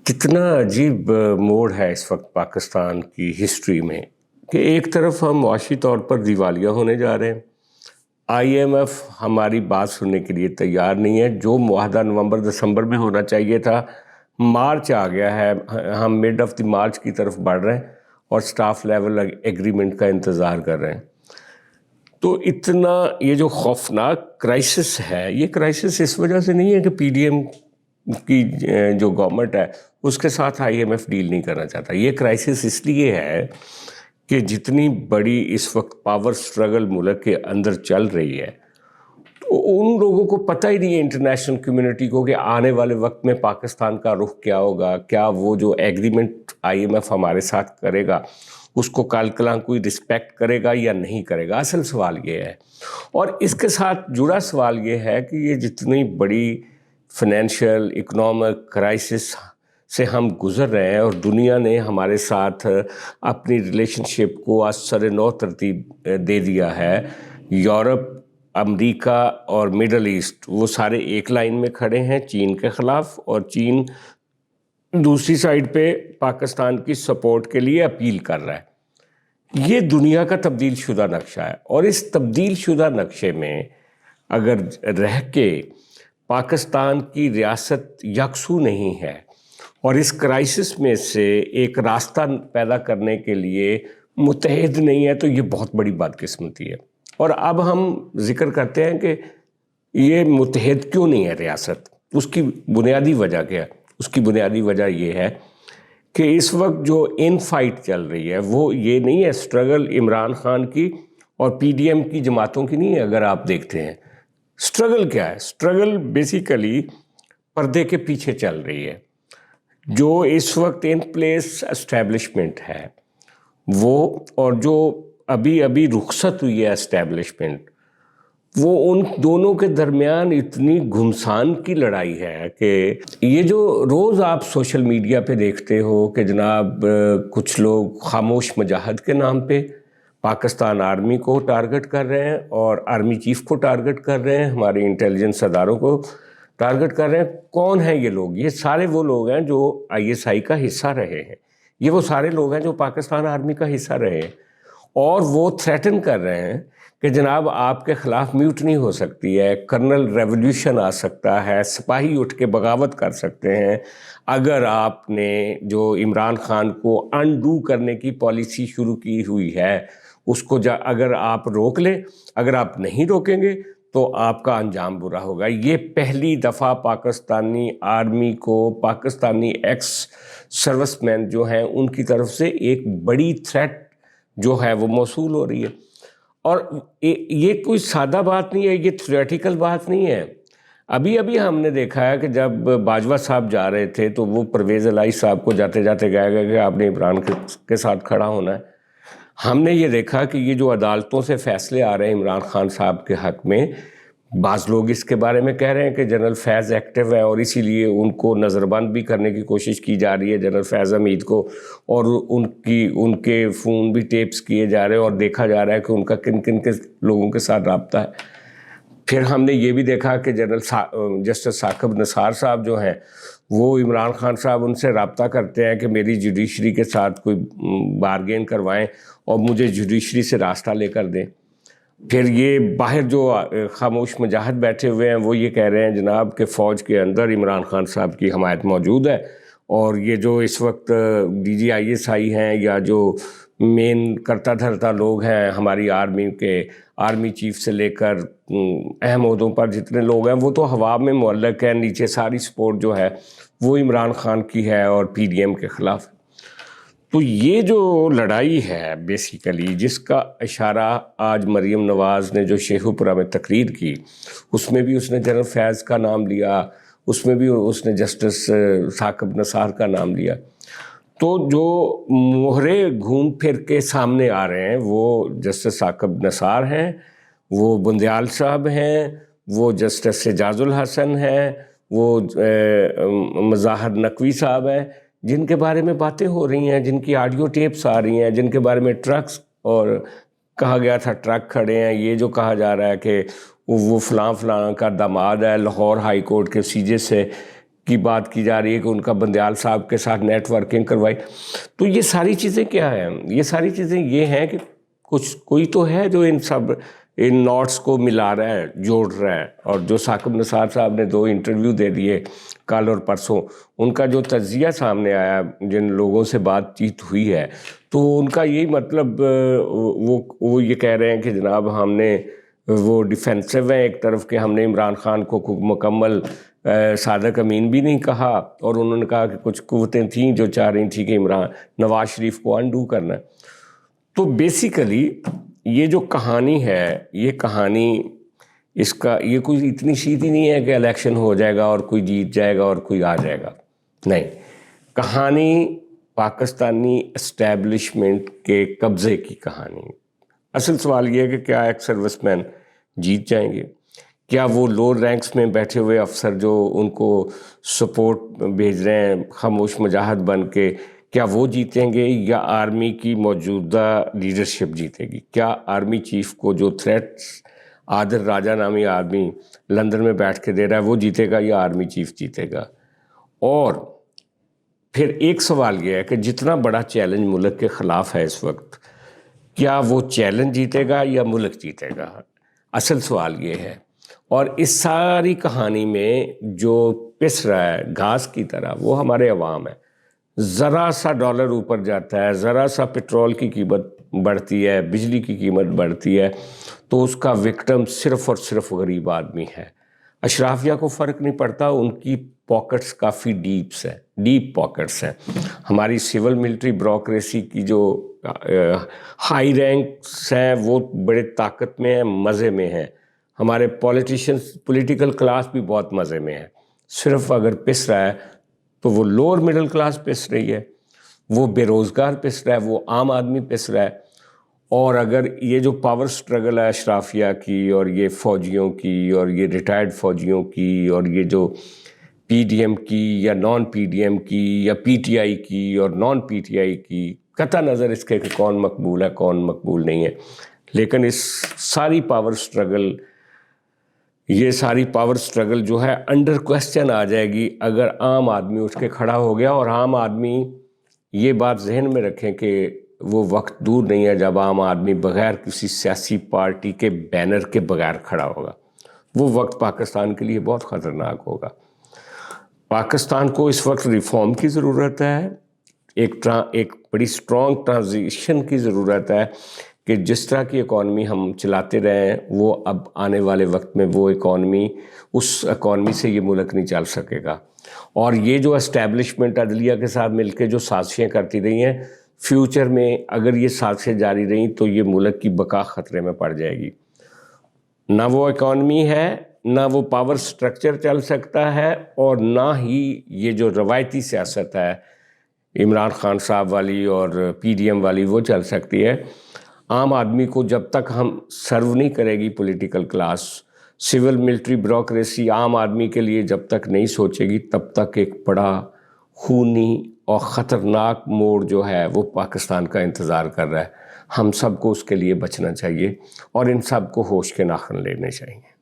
کتنا عجیب موڑ ہے اس وقت پاکستان کی ہسٹری میں کہ ایک طرف ہم معاشی طور پر دیوالیہ ہونے جا رہے ہیں. آئی ایم ایف ہماری بات سننے کے لیے تیار نہیں ہے. جو معاہدہ نومبر دسمبر میں ہونا چاہیے تھا مارچ آ گیا ہے. ہم مڈ آف دی مارچ کی طرف بڑھ رہے ہیں اور سٹاف لیول ایگریمنٹ کا انتظار کر رہے ہیں. تو اتنا یہ جو خوفناک کرائسس ہے، یہ کرائسس اس وجہ سے نہیں ہے کہ پی ڈی ایم کی جو گورنمنٹ ہے اس کے ساتھ آئی ایم ایف ڈیل نہیں کرنا چاہتا. یہ کرائسس اس لیے ہے کہ جتنی بڑی اس وقت پاور سٹرگل ملک کے اندر چل رہی ہے، تو ان لوگوں کو پتہ ہی نہیں ہے انٹرنیشنل کمیونٹی کو کہ آنے والے وقت میں پاکستان کا رخ کیا ہوگا. کیا وہ جو ایگریمنٹ آئی ایم ایف ہمارے ساتھ کرے گا اس کو کال کلاں کوئی رسپیکٹ کرے گا یا نہیں کرے گا؟ اصل سوال یہ ہے. اور اس کے ساتھ جڑا سوال یہ ہے کہ یہ جتنی بڑی فائنینشیل اکنامک کرائسس سے ہم گزر رہے ہیں اور دنیا نے ہمارے ساتھ اپنی ریلیشن شپ کو آج سر نو ترتیب دے دیا ہے. یورپ، امریکہ اور مڈل ایسٹ وہ سارے ایک لائن میں کھڑے ہیں چین کے خلاف، اور چین دوسری سائڈ پہ پاکستان کی سپورٹ کے لیے اپیل کر رہا ہے. یہ دنیا کا تبدیل شدہ نقشہ ہے، اور اس تبدیل شدہ نقشے میں اگر رہ کے پاکستان کی ریاست یکسو نہیں ہے اور اس کرائسس میں سے ایک راستہ پیدا کرنے کے لیے متحد نہیں ہے، تو یہ بہت بڑی بدقسمتی ہے. اور اب ہم ذکر کرتے ہیں کہ یہ متحد کیوں نہیں ہے ریاست. اس کی بنیادی وجہ کیا ہے؟ اس کی بنیادی وجہ یہ ہے کہ اس وقت جو ان فائٹ چل رہی ہے وہ یہ نہیں ہے سٹرگل عمران خان کی اور پی ڈی ایم کی جماعتوں کی نہیں ہے. اگر آپ دیکھتے ہیں سٹرگل کیا ہے، سٹرگل بیسیکلی پردے کے پیچھے چل رہی ہے. جو اس وقت ان پلیس اسٹیبلشمنٹ ہے وہ، اور جو ابھی رخصت ہوئی ہے اسٹیبلشمنٹ، وہ ان دونوں کے درمیان اتنی گھمسان کی لڑائی ہے کہ یہ جو روز آپ سوشل میڈیا پہ دیکھتے ہو کہ جناب کچھ لوگ خاموش مجاہد کے نام پہ پاکستان آرمی کو ٹارگٹ کر رہے ہیں اور آرمی چیف کو ٹارگٹ کر رہے ہیں، ہمارے انٹیلیجنس اداروں کو ٹارگٹ کر رہے ہیں. کون ہیں یہ لوگ؟ یہ سارے وہ لوگ ہیں جو آئی ایس آئی کا حصہ رہے ہیں. یہ وہ سارے لوگ ہیں جو پاکستان آرمی کا حصہ رہے ہیں، اور وہ تھریٹن کر رہے ہیں کہ جناب آپ کے خلاف میوٹنی ہو سکتی ہے، کرنل ریولیوشن آ سکتا ہے، سپاہی اٹھ کے بغاوت کر سکتے ہیں اگر آپ نے جو عمران خان کو انڈو کرنے کی پالیسی شروع کی ہوئی ہے اس کو اگر آپ روک لیں. اگر آپ نہیں روکیں گے تو آپ کا انجام برا ہوگا. یہ پہلی دفعہ پاکستانی آرمی کو پاکستانی ایکس سروس مین جو ہیں ان کی طرف سے ایک بڑی تھریٹ جو ہے وہ موصول ہو رہی ہے. اور یہ کوئی سادہ بات نہیں ہے، یہ تھیوریٹیکل بات نہیں ہے. ابھی ہم نے دیکھا ہے کہ جب باجوہ صاحب جا رہے تھے تو وہ پرویز الہی صاحب کو جاتے جاتے کہا گیا کہ آپ نے عمران کے ساتھ کھڑا ہونا ہے. ہم نے یہ دیکھا کہ یہ جو عدالتوں سے فیصلے آ رہے ہیں عمران خان صاحب کے حق میں، بعض لوگ اس کے بارے میں کہہ رہے ہیں کہ جنرل فیض ایکٹیو ہے اور اسی لیے ان کو نظر بند بھی کرنے کی کوشش کی جا رہی ہے، جنرل فیض حمید کو، اور ان کے فون بھی ٹیپس کیے جا رہے ہیں اور دیکھا جا رہا ہے کہ ان کا کن کے لوگوں کے ساتھ رابطہ ہے. پھر ہم نے یہ بھی دیکھا کہ جنرل جسٹس ثاقب نثار صاحب جو ہیں وہ عمران خان صاحب ان سے رابطہ کرتے ہیں کہ میری جوڈیشری کے ساتھ کوئی بارگین کروائیں اور مجھے جوڈیشری سے راستہ لے کر دیں. پھر یہ باہر جو خاموش مجاہد بیٹھے ہوئے ہیں وہ یہ کہہ رہے ہیں جناب کہ فوج کے اندر عمران خان صاحب کی حمایت موجود ہے، اور یہ جو اس وقت D G I S I ہیں یا جو مین کرتا دھرتا لوگ ہیں ہماری آرمی کے، آرمی چیف سے لے کر اہم عہدوں پر جتنے لوگ ہیں وہ تو ہوا میں معلق ہیں. نیچے ساری سپورٹ جو ہے وہ عمران خان کی ہے اور پی ڈی ایم کے خلاف. تو یہ جو لڑائی ہے بیسیکلی، جس کا اشارہ آج مریم نواز نے جو شیخو پورہ میں تقریر کی اس میں بھی اس نے جنرل فیض کا نام لیا، اس میں بھی اس نے جسٹس ثاقب نثار کا نام لیا. تو جو مہرے گھوم پھر کے سامنے آ رہے ہیں وہ جسٹس ثاقب نثار ہیں، وہ بندیال صاحب ہیں، وہ جسٹس اعجاز الحسن ہیں، وہ مظاہر نقوی صاحب ہیں، جن کے بارے میں باتیں ہو رہی ہیں، جن کی آڈیو ٹیپس آ رہی ہیں، جن کے بارے میں ٹرکس، اور کہا گیا تھا ٹرک کھڑے ہیں. یہ جو کہا جا رہا ہے کہ وہ فلاں کا داماد ہے لاہور ہائی کورٹ کے سی جے سے کی بات کی جا رہی ہے کہ ان کا بندیال صاحب کے ساتھ نیٹ ورکنگ کروائی. تو یہ ساری چیزیں کیا ہیں؟ یہ ساری چیزیں یہ ہیں کہ کوئی تو ہے جو ان نوٹس کو ملا رہا ہے، جوڑ رہا ہے. اور جو ثاقب نثار صاحب نے 2 انٹرویو دے دیے کل اور پرسوں، ان کا جو تجزیہ سامنے آیا، جن لوگوں سے بات چیت ہوئی ہے، تو ان کا یہی مطلب وہ یہ کہہ رہے ہیں کہ جناب ہم نے وہ ڈیفینسو ہیں ایک طرف کہ ہم نے عمران خان کو مکمل صادق امین بھی نہیں کہا، اور انہوں نے کہا کہ کچھ قوتیں تھیں جو چاہ رہی تھیں کہ نواز شریف کو انڈو کرنا ہے. تو بیسیکلی یہ جو کہانی ہے، یہ کہانی یہ کوئی اتنی سیدھی نہیں ہے کہ الیکشن ہو جائے گا اور کوئی جیت جائے گا اور کوئی آ جائے گا. نہیں، کہانی پاکستانی اسٹیبلشمنٹ کے قبضے کی کہانی. اصل سوال یہ ہے کہ کیا ایکس سروس مین جیت جائیں گے؟ کیا وہ لوور رینکس میں بیٹھے ہوئے افسر جو ان کو سپورٹ بھیج رہے ہیں خاموش مجاہد بن کے، کیا وہ جیتیں گے یا آرمی کی موجودہ لیڈرشپ جیتے گی؟ کیا آرمی چیف کو جو تھریٹس عادل راجہ نامی آدمی لندن میں بیٹھ کے دے رہا ہے وہ جیتے گا یا آرمی چیف جیتے گا؟ اور پھر ایک سوال یہ ہے کہ جتنا بڑا چیلنج ملک کے خلاف ہے اس وقت، کیا وہ چیلنج جیتے گا یا ملک جیتے گا؟ اصل سوال یہ ہے. اور اس ساری کہانی میں جو پس رہا ہے گھاس کی طرح وہ ہمارے عوام ہے. ذرا سا ڈالر اوپر جاتا ہے، ذرا سا پیٹرول کی قیمت بڑھتی ہے، بجلی کی قیمت بڑھتی ہے، تو اس کا وکٹم صرف اور صرف غریب آدمی ہے. اشرافیہ کو فرق نہیں پڑتا، ان کی پاکٹس کافی ڈیپ پاکٹس ہیں. ہماری سول ملٹری بیوروکریسی کی جو ہائی رینکس ہیں وہ بڑے طاقت میں ہیں، مزے میں ہیں. ہمارے پولیٹیکل کلاس بھی بہت مزے میں ہے. صرف اگر پس رہا ہے تو وہ لوور مڈل کلاس پس رہی ہے، وہ بے روزگار پس رہا ہے، وہ عام آدمی پس رہا ہے. اور اگر یہ جو پاور سٹرگل ہے اشرافیہ کی اور یہ فوجیوں کی اور یہ ریٹائرڈ فوجیوں کی اور یہ جو پی ڈی ایم کی یا نان پی ڈی ایم کی یا پی ٹی آئی کی اور نان پی ٹی آئی کی، قطع نظر اس کے کہ کون مقبول ہے کون مقبول نہیں ہے، لیکن اس ساری پاور سٹرگل جو ہے انڈر کوسچن آ جائے گی اگر عام آدمی اٹھ کے کھڑا ہو گیا. اور عام آدمی، یہ بات ذہن میں رکھیں کہ وہ وقت دور نہیں ہے جب عام آدمی بغیر کسی سیاسی پارٹی کے بینر کے بغیر کھڑا ہوگا. وہ وقت پاکستان کے لیے بہت خطرناک ہوگا. پاکستان کو اس وقت ریفارم کی ضرورت ہے، ایک بڑی سٹرونگ ٹرانزیشن کی ضرورت ہے کہ جس طرح کی اکانومی ہم چلاتے رہے ہیں وہ اب آنے والے وقت میں وہ اس اکانومی سے یہ ملک نہیں چل سکے گا. اور یہ جو اسٹیبلشمنٹ عدلیہ کے ساتھ مل کے جو سازشیں کرتی رہی ہیں، فیوچر میں اگر یہ سازشیں جاری رہیں تو یہ ملک کی بقا خطرے میں پڑ جائے گی. نہ وہ اکانومی ہے، نہ وہ پاور سٹرکچر چل سکتا ہے، اور نہ ہی یہ جو روایتی سیاست ہے عمران خان صاحب والی اور پی ڈی ایم والی وہ چل سکتی ہے. عام آدمی کو جب تک ہم سرو نہیں کرے گی political class, civil military bureaucracy عام آدمی کے لیے جب تک نہیں سوچے گی، تب تک ایک بڑا خونی اور خطرناک موڑ جو ہے وہ پاکستان کا انتظار کر رہا ہے. ہم سب کو اس کے لیے بچنا چاہیے اور ان سب کو ہوش کے ناخن لینے چاہیے.